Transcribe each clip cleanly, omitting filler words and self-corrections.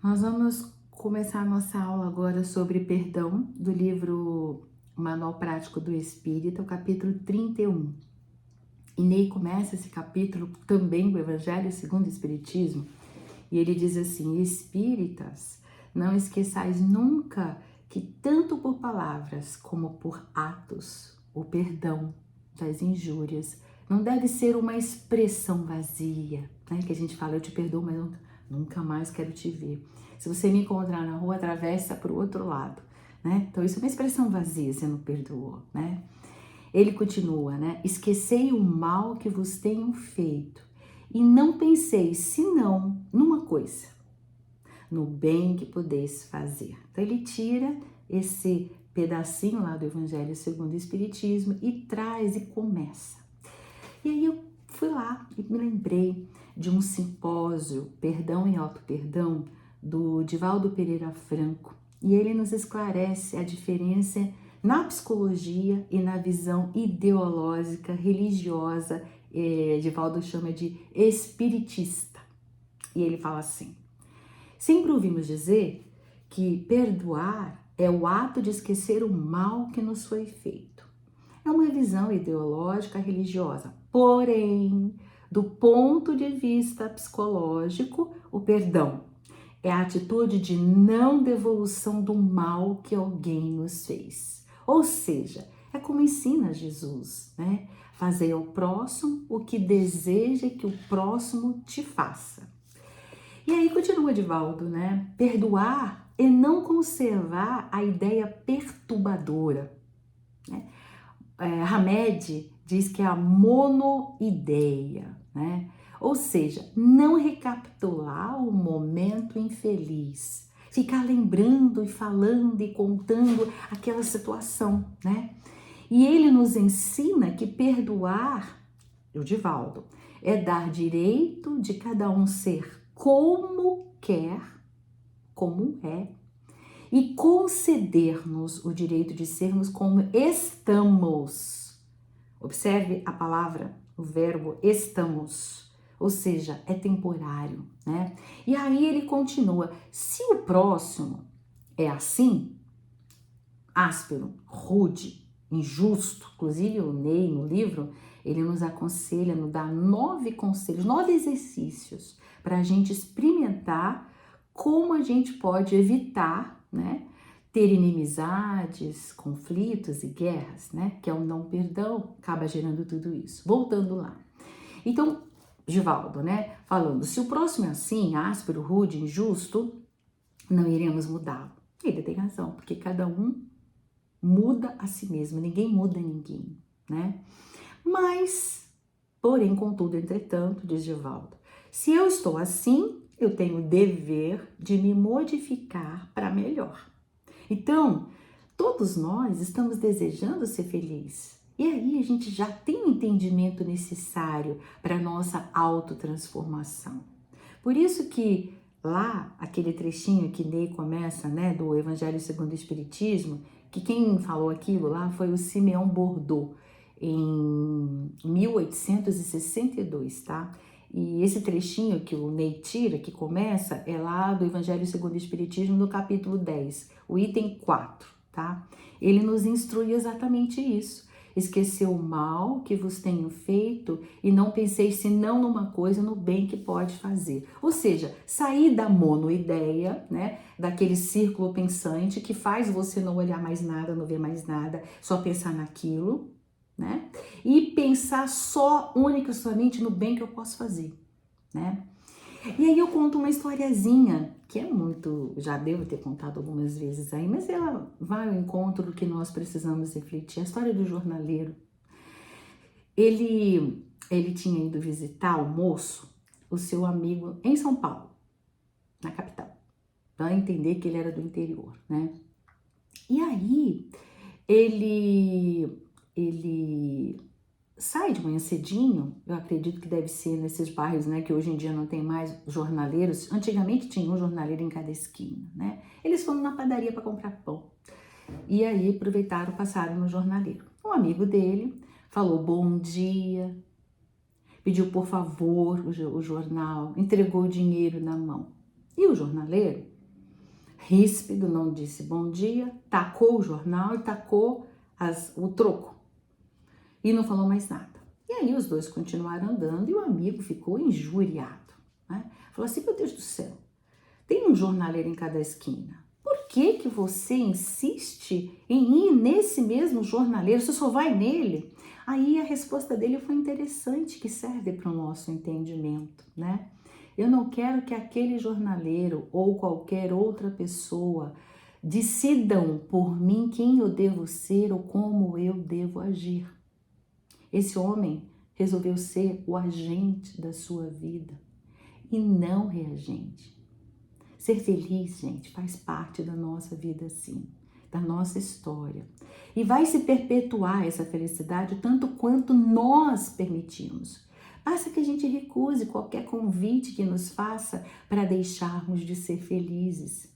Nós vamos começar a nossa aula agora sobre perdão, do livro Manual Prático do Espírita, o capítulo 31. E Ney começa esse capítulo também do Evangelho segundo o Espiritismo, e ele diz assim: Espíritas, não esqueçais nunca que tanto por palavras como por atos, o perdão das injúrias não deve ser uma expressão vazia, né? Que a gente fala, eu te perdoo, mas eu nunca mais quero te ver. Se você me encontrar na rua, atravessa para o outro lado, né? Então isso é uma expressão vazia, você não perdoou, né? Ele continua, né? Esquecei o mal que vos tenho feito e não penseis senão numa coisa, no bem que podeis fazer. Então ele tira esse pedacinho lá do Evangelho segundo o Espiritismo e traz e começa. E aí eu fui lá e me lembrei de um simpósio, Perdão e Auto-Perdão, do Divaldo Pereira Franco. E ele nos esclarece a diferença na psicologia e na visão ideológica, religiosa, Divaldo chama de espiritista. E ele fala assim: sempre ouvimos dizer que perdoar é o ato de esquecer o mal que nos foi feito. É uma visão ideológica religiosa. Porém, do ponto de vista psicológico, o perdão é a atitude de não devolução do mal que alguém nos fez. Ou seja, é como ensina Jesus, né? Fazer ao próximo o que deseja que o próximo te faça. E aí continua Divaldo, né? Perdoar é não conservar a ideia perturbadora, né? Hamed diz que é a monoideia, né? Ou seja, não recapitular o momento infeliz, ficar lembrando e falando e contando aquela situação, né? E ele nos ensina que perdoar, o Divaldo, é dar direito de cada um ser como quer, como é, e conceder-nos o direito de sermos como estamos. Observe a palavra, o verbo estamos, ou seja, é temporário, né? E aí ele continua: se o próximo é assim, áspero, rude, injusto, inclusive o Ney no livro, ele nos aconselha, nos dá 9 conselhos, 9 exercícios para a gente experimentar como a gente pode evitar, né, ter inimizades, conflitos e guerras, né, que é o não perdão, acaba gerando tudo isso. Voltando lá. Então, Givaldo, né, falando, se o próximo é assim, áspero, rude, injusto, não iremos mudá-lo. Ele tem razão, porque cada um muda a si mesmo, ninguém muda ninguém, né? Mas, porém, contudo, entretanto, diz Givaldo, se eu estou assim, eu tenho o dever de me modificar para melhor. Então, todos nós estamos desejando ser felizes. E aí a gente já tem o entendimento necessário para a nossa autotransformação. Por isso que lá, aquele trechinho que Ney começa, né, do Evangelho segundo o Espiritismo, que quem falou aquilo lá foi o Simeão Bordeaux, em 1862, tá? E esse trechinho que o Ney tira, que começa, é lá do Evangelho segundo o Espiritismo, no capítulo 10, o item 4, tá? Ele nos instrui exatamente isso. Esqueceu o mal que vos tenho feito e não penseis senão numa coisa, no bem que pode fazer. Ou seja, sair da monoideia, né? Daquele círculo pensante que faz você não olhar mais nada, não ver mais nada, só pensar naquilo, né? E pensar só, única e somente no bem que eu posso fazer, né? E aí eu conto uma historiazinha, que é muito, já devo ter contado algumas vezes aí, mas ela vai ao encontro do que nós precisamos refletir. A história do jornaleiro. Ele tinha ido visitar o moço, o seu amigo, em São Paulo, na capital, para entender que ele era do interior, né? E aí ele sai de manhã cedinho, eu acredito que deve ser nesses bairros, né, que hoje em dia não tem mais jornaleiros. Antigamente tinha um jornaleiro em cada esquina, né? Eles foram na padaria para comprar pão. E aí aproveitaram, passaram no jornaleiro. Um amigo dele falou bom dia, pediu por favor o jornal, entregou o dinheiro na mão. E o jornaleiro ríspido, não disse bom dia, tacou o jornal e tacou o troco. E não falou mais nada. E aí os dois continuaram andando e o amigo ficou injuriado, né? Falou assim, meu Deus do céu, tem um jornaleiro em cada esquina. Por que que você insiste em ir nesse mesmo jornaleiro? Você só vai nele? Aí a resposta dele foi interessante, que serve para o nosso entendimento, né? Eu não quero que aquele jornaleiro ou qualquer outra pessoa decidam por mim quem eu devo ser ou como eu devo agir. Esse homem resolveu ser o agente da sua vida e não reagente. Ser feliz, gente, faz parte da nossa vida sim, da nossa história. E vai se perpetuar essa felicidade tanto quanto nós permitimos. Basta que a gente recuse qualquer convite que nos faça para deixarmos de ser felizes.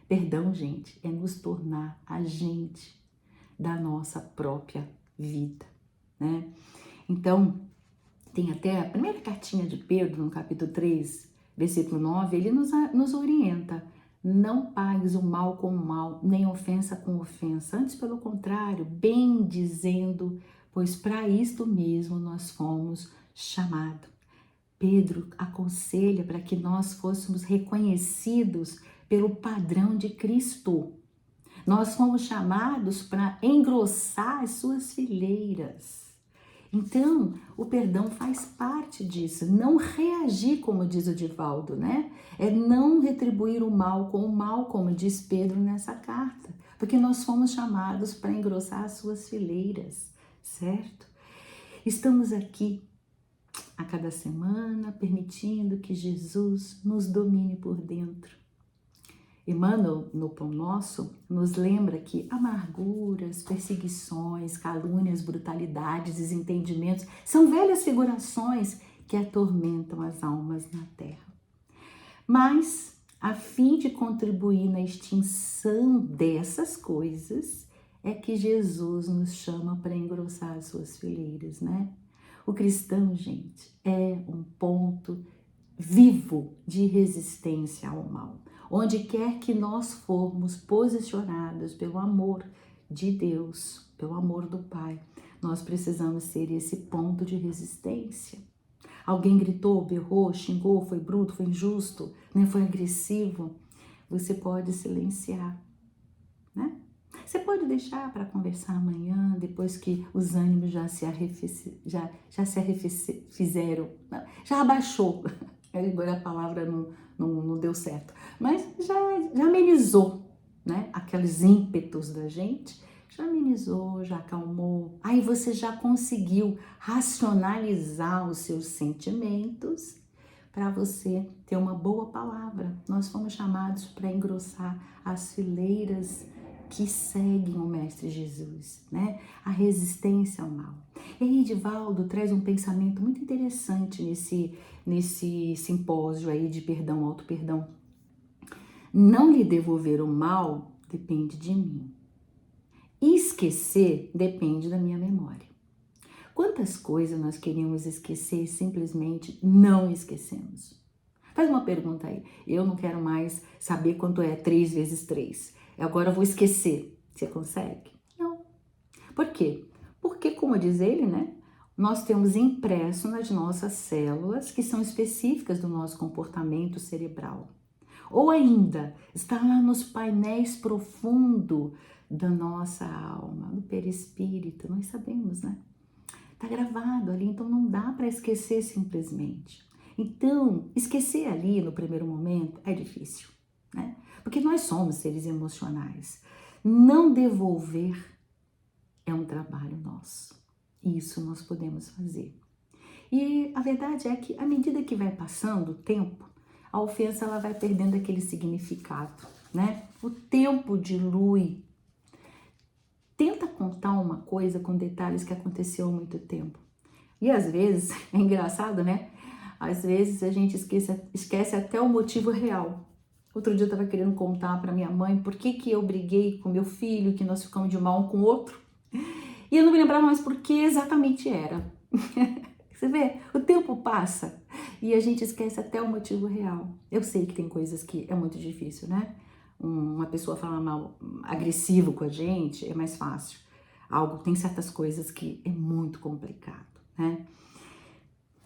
Perdão, gente, é nos tornar agente da nossa própria vida, né? Então, tem até a primeira cartinha de Pedro, no capítulo 3, versículo 9, ele nos orienta. Não pagues o mal com o mal, nem ofensa com ofensa. Antes, pelo contrário, bem dizendo, pois para isto mesmo nós fomos chamados. Pedro aconselha para que nós fôssemos reconhecidos pelo padrão de Cristo. Nós fomos chamados para engrossar as suas fileiras. Então, o perdão faz parte disso. Não reagir, como diz o Divaldo, né? É não retribuir o mal com o mal, como diz Pedro nessa carta. Porque nós fomos chamados para engrossar as suas fileiras, certo? Estamos aqui a cada semana, permitindo que Jesus nos domine por dentro. Emmanuel, no Pão Nosso, nos lembra que amarguras, perseguições, calúnias, brutalidades, desentendimentos são velhas figurações que atormentam as almas na terra. Mas, a fim de contribuir na extinção dessas coisas, é que Jesus nos chama para engrossar as suas fileiras, né? O cristão, gente, é um ponto vivo de resistência ao mal. Onde quer que nós formos posicionados pelo amor de Deus, pelo amor do Pai, nós precisamos ser esse ponto de resistência. Alguém gritou, berrou, xingou, foi bruto, foi injusto, né? Foi agressivo. Você pode silenciar, né? Você pode deixar para conversar amanhã, depois que os ânimos já se arrefeceram, já abaixou. Agora a palavra não deu certo, mas já amenizou, né? Aqueles ímpetos da gente, já amenizou, já acalmou. Aí você já conseguiu racionalizar os seus sentimentos para você ter uma boa palavra. Nós fomos chamados para engrossar as fileiras que seguem o Mestre Jesus, né? A resistência ao mal. E aí, Divaldo traz um pensamento muito interessante nesse simpósio aí de perdão, auto-perdão. Não lhe devolver o mal depende de mim. Esquecer depende da minha memória. Quantas coisas nós queríamos esquecer e simplesmente não esquecemos? Faz uma pergunta aí. Eu não quero mais saber quanto é 3 vezes 3. Agora eu vou esquecer. Você consegue? Não. Por quê? Porque, como diz ele, né? Nós temos impresso nas nossas células que são específicas do nosso comportamento cerebral. Ou ainda, está lá nos painéis profundos da nossa alma, no perispírito, nós sabemos, né? Está gravado ali, então não dá para esquecer simplesmente. Então, esquecer ali no primeiro momento é difícil, né? Porque nós somos seres emocionais. Não devolver é um trabalho nosso. Isso nós podemos fazer. E a verdade é que, à medida que vai passando o tempo, a ofensa ela vai perdendo aquele significado, né? O tempo dilui. Tenta contar uma coisa com detalhes que aconteceu há muito tempo. E às vezes, é engraçado, né? Às vezes a gente esquece até o motivo real. Outro dia eu estava querendo contar para minha mãe por que eu briguei com meu filho, que nós ficamos de mal um com o outro. E eu não me lembrava mais por que exatamente era. Você vê, o tempo passa e a gente esquece até o motivo real. Eu sei que tem coisas que é muito difícil, né? uma pessoa fala mal, agressivo com a gente, é mais fácil. Tem certas coisas que é muito complicado, né?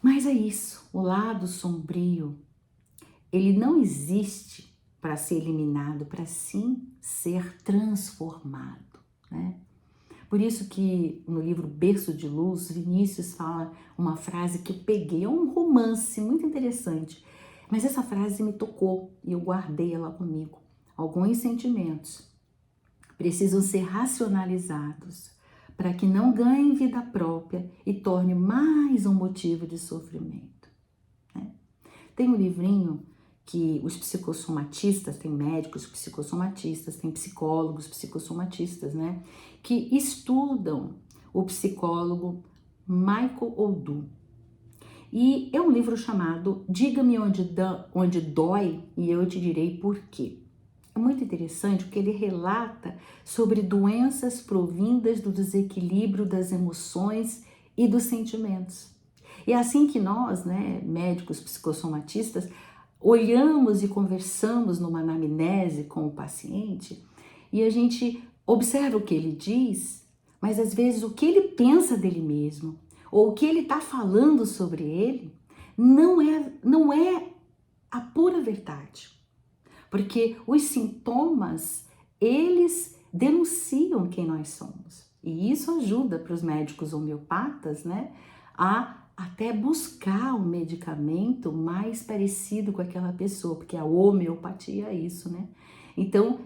Mas é isso, o lado sombrio, ele não existe para ser eliminado, para sim ser transformado, né? Por isso que no livro Berço de Luz, Vinícius fala uma frase que eu peguei, é um romance muito interessante, mas essa frase me tocou e eu guardei ela comigo. Alguns sentimentos precisam ser racionalizados para que não ganhem vida própria e torne mais um motivo de sofrimento, né? Tem um livrinho que os psicossomatistas, tem médicos psicossomatistas, tem psicólogos psicossomatistas, né, que estudam o psicólogo Michael Odu. E é um livro chamado Diga-me onde dói e eu te direi por quê. É muito interessante porque ele relata sobre doenças provindas do desequilíbrio das emoções e dos sentimentos. E é assim que nós, né, médicos psicossomatistas, olhamos e conversamos numa anamnese com o paciente e a gente observa o que ele diz, mas às vezes o que ele pensa dele mesmo ou o que ele está falando sobre ele não é a pura verdade. Porque os sintomas, eles denunciam quem nós somos. E isso ajuda para os médicos homeopatas, né, a até buscar um medicamento mais parecido com aquela pessoa, porque a homeopatia é isso, né? Então,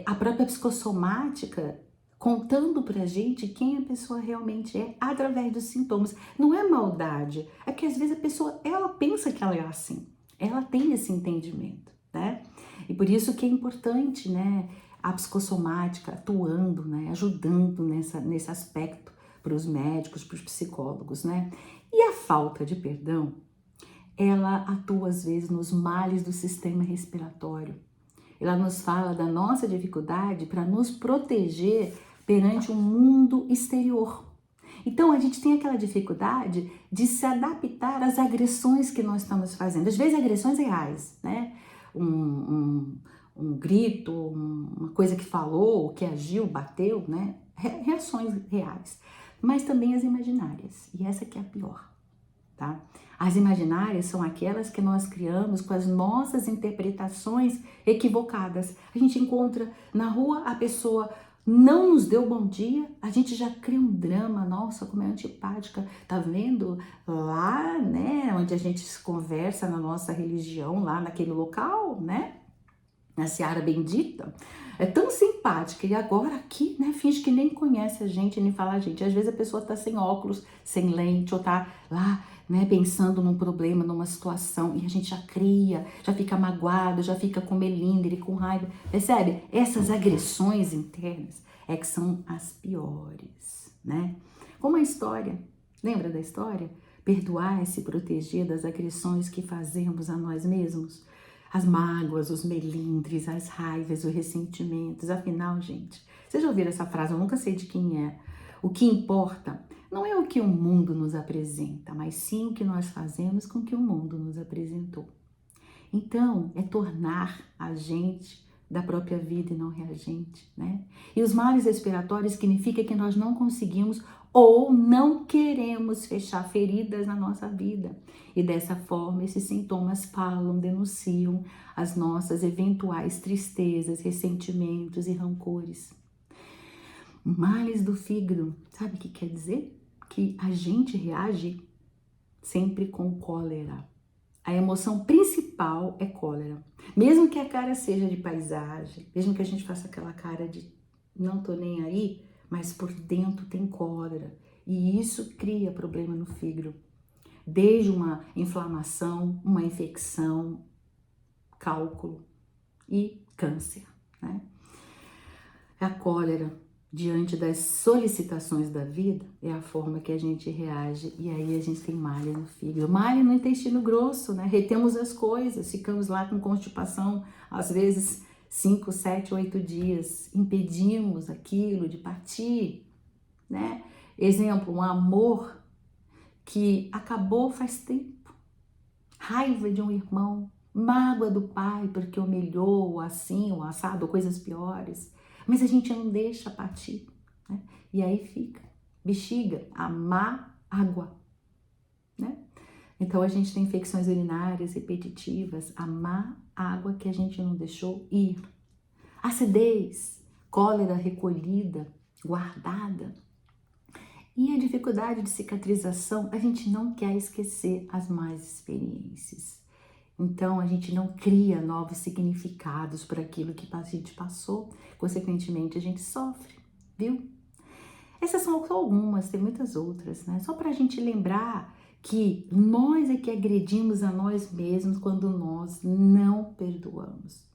a própria psicossomática contando pra gente quem a pessoa realmente é através dos sintomas. Não é maldade, é que às vezes a pessoa, ela pensa que ela é assim, ela tem esse entendimento, né? E por isso que é importante, né, a psicossomática atuando, né, ajudando nesse aspecto para os médicos, para os psicólogos, né? E a falta de perdão, ela atua às vezes nos males do sistema respiratório. Ela nos fala da nossa dificuldade para nos proteger perante um mundo exterior. Então a gente tem aquela dificuldade de se adaptar às agressões que nós estamos fazendo, às vezes agressões reais, né? Um grito, uma coisa que falou, que agiu, bateu, né? Reações reais, mas também as imaginárias, e essa que é a pior, tá? As imaginárias são aquelas que nós criamos com as nossas interpretações equivocadas. A gente encontra na rua a pessoa não nos deu bom dia, a gente já cria um drama, nossa, como é antipática, tá vendo? Lá, né, onde a gente se conversa na nossa religião, lá naquele local, né, na Seara Bendita, é tão simpática e agora aqui, né, finge que nem conhece a gente, nem fala a gente. Às vezes a pessoa tá sem óculos, sem lente, ou tá lá, né, pensando num problema, numa situação, e a gente já cria, já fica magoado, já fica com melindre, com raiva. Percebe? Essas agressões internas é que são as piores, né? Como a história, lembra da história? Perdoar e se proteger das agressões que fazemos a nós mesmos. As mágoas, os melindres, as raivas, os ressentimentos. Afinal, gente, vocês já ouviram essa frase? Eu nunca sei de quem é. O que importa não é o que o mundo nos apresenta, mas sim o que nós fazemos com o que o mundo nos apresentou. Então, é tornar a gente da própria vida e não reagente, né? E os males respiratórios significa que nós não conseguimos ou não queremos fechar feridas na nossa vida. E dessa forma, esses sintomas falam, denunciam as nossas eventuais tristezas, ressentimentos e rancores. Males do fígado, sabe o que quer dizer? Que a gente reage sempre com cólera. A emoção principal é cólera. Mesmo que a cara seja de paisagem, mesmo que a gente faça aquela cara de não tô nem aí, mas por dentro tem cólera. E isso cria problema no fígado. Desde uma inflamação, uma infecção, cálculo e câncer, né? A cólera, diante das solicitações da vida, é a forma que a gente reage e aí a gente tem malha no fígado, malha no intestino grosso, né? Retemos as coisas, ficamos lá com constipação, às vezes 5, 7, 8 dias, impedimos aquilo de partir, né? Exemplo, um amor que acabou faz tempo, raiva de um irmão, mágoa do pai porque humilhou, ou assim, ou assado, ou coisas piores, mas a gente não deixa partir, né? E aí fica, bexiga, a má água, né? Então a gente tem infecções urinárias repetitivas, a má água que a gente não deixou ir. Acidez, cólera recolhida, guardada. E a dificuldade de cicatrização, a gente não quer esquecer as más experiências. Então a gente não cria novos significados para aquilo que a gente passou, consequentemente a gente sofre, viu? Essas são só algumas, tem muitas outras, né? Só para a gente lembrar que nós é que agredimos a nós mesmos quando nós não perdoamos.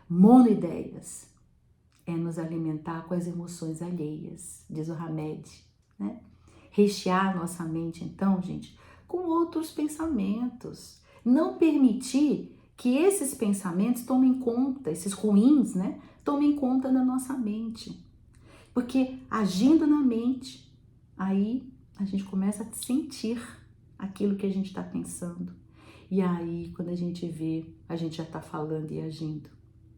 Monoideias é nos alimentar com as emoções alheias, diz o Hamed, né? Rechear nossa mente, então, gente, com outros pensamentos. Não permitir que esses pensamentos tomem conta, esses ruins, né? Tomem conta da nossa mente. Porque agindo na mente, aí a gente começa a sentir aquilo que a gente está pensando. E aí, quando a gente vê, a gente já está falando e agindo,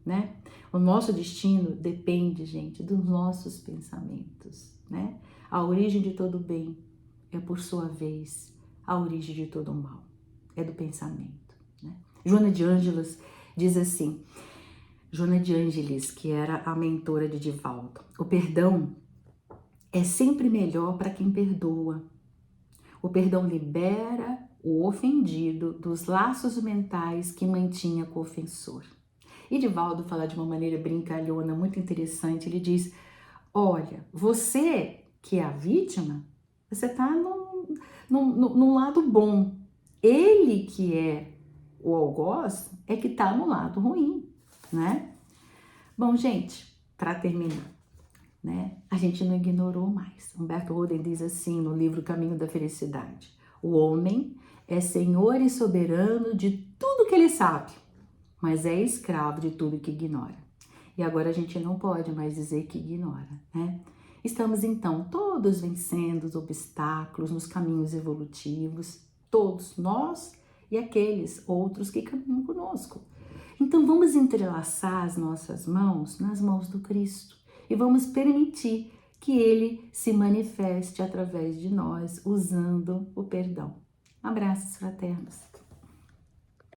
né? O nosso destino depende, gente, dos nossos pensamentos, né? A origem de todo bem é, por sua vez, a origem de todo mal. É do pensamento, né? Joana de Ângeles diz assim, Joana de Ângeles, que era a mentora de Divaldo, o perdão é sempre melhor para quem perdoa. O perdão libera o ofendido dos laços mentais que mantinha com o ofensor. E Divaldo fala de uma maneira brincalhona, muito interessante. Ele diz, olha, você que é a vítima, você está num lado bom. Ele que é o algoz é que está no lado ruim, né? Bom, gente, para terminar, né? A gente não ignorou mais. Humberto Roden diz assim no livro Caminho da Felicidade: o homem é senhor e soberano de tudo que ele sabe, mas é escravo de tudo que ignora. E agora a gente não pode mais dizer que ignora, né? Estamos então todos vencendo os obstáculos nos caminhos evolutivos, todos nós e aqueles outros que caminham conosco. Então vamos entrelaçar as nossas mãos nas mãos do Cristo e vamos permitir que Ele se manifeste através de nós usando o perdão. Abraços fraternos.